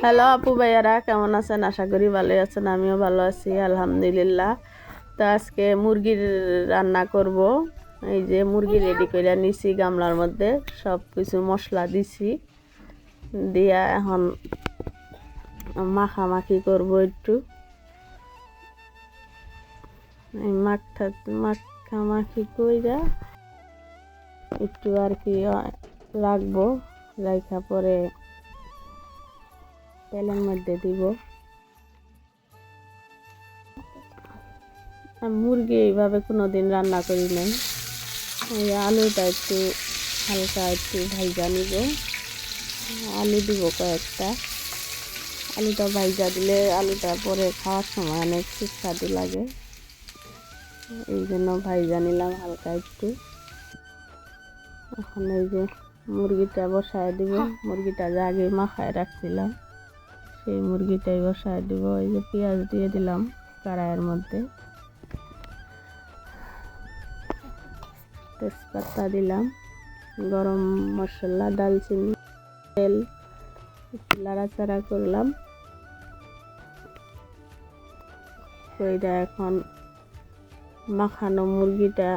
Hello আপু ভাইয়ারা, কেমন আছেন? আশা করি ভালো আছেন। আমিও ভালো আছি আলহামদুলিল্লাহ। তো আজকে মুরগির রান্না করব। এই যে মুরগি রেডি করে নিছি গামলার মধ্যে, সব কিছু মশলা দিছি, দিয়া এখন মাখামাখি করব একটু। এই মাখামাখি কইরা একটু আর কি রাখবো, রাখা পরে তেলের মধ্যে দিব। মুরগি এইভাবে কোনোদিন রান্না করি নাই। এই আলুটা একটু হালকা একটু ভাজা নিব, আলু দিব কয়েকটা। আলুটা ভাজা দিলে আলুটা পরে খাওয়ার সময় অনেক সুস্বাদু লাগে, এই জন্য ভাজা নিলাম হালকা একটু। এখন এই যে মুরগিটা বসায় দিব, মুরগিটা যে আগে মাখায় রাখছিলাম সেই মুরগিটাই বসায় দিব। এই যে পেঁয়াজ দিয়ে দিলাম কড়াইয়ের মধ্যে, তেজপাতা দিলাম, গরম মশলা, দালচিনি, তেল, একটু নাড়াচাড়া করলাম। কইরা এখন মাখানো মুরগিটা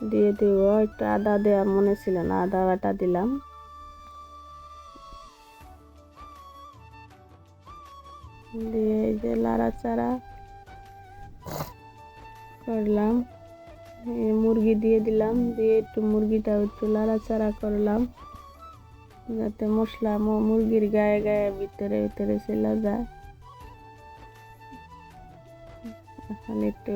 দিয়ে দেব। একটু আদা দেওয়ার মনে ছিল না, আদা বাটা দিলাম। দিয়ে এই যে নাড়াচাড়া করলাম, মুরগি দিয়ে দিলাম, দিয়ে একটু মুরগিটা একটু নাড়াচাড়া করলাম যাতে মশলা মুরগির গায়ে গায়ে ভিতরে ভিতরে চলে যায়। এখন একটু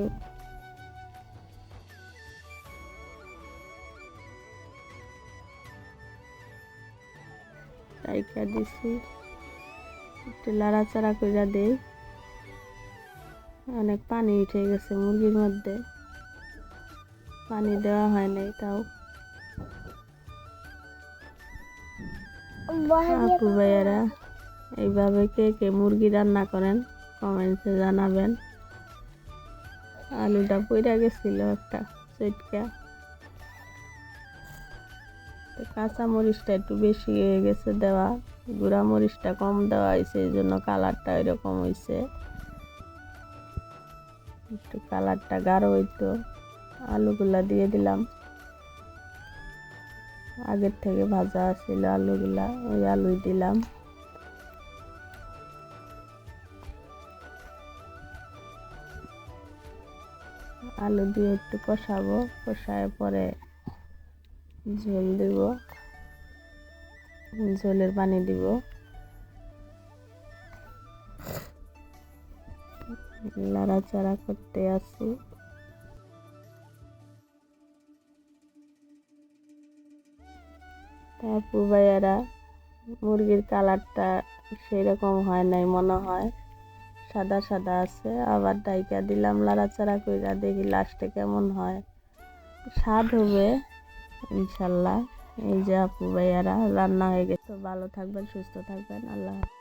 টাইকা দিছি, একটু নাড়াচাড়া করে দেই। অনেক পানি উঠে গেছে মুরগির মধ্যে, পানি দেওয়া হয় নাই তাও। আপু ভাইয়ারা, এইভাবে কে কে মুরগি রান্না করেন কমেন্টসে জানাবেন। আলুটা পইরা গেছিল একটা চটকা, তো কাঁচা মরিচটা একটু বেশি হয়ে গেছে দেওয়া, গুঁড়া মরিচটা কম দেওয়া হয়েছে, এই জন্য কালারটা এরকম হয়েছে। একটু কালারটা গাঢ় হইতো। আলুগুলা দিয়ে দিলাম, আগের থেকে ভাজা ছিল আলুগুলা, ওই আলুই দিলাম। আলু দিয়ে একটু কষাবো, কষায় পরে ঝোল দিব, ঝোলের পানি দিব। নাড়াচাড়া করতে আসি। তারপর ভাইয়ারা, মুরগির কালারটা সেরকম হয় নাই মনে হয়, সাদা সাদা আছে। আবার ডাইকা দিলাম, নাড়াচাড়া কইরা দেখি লাস্টে কেমন হয়। স্বাদ হবে ইনশাল্লাহ। এই যে আপু ভাইয়ারা, রান্না হয়ে গেছে। ভালো থাকবেন, সুস্থ থাকবেন, আল্লাহ হাফেজ।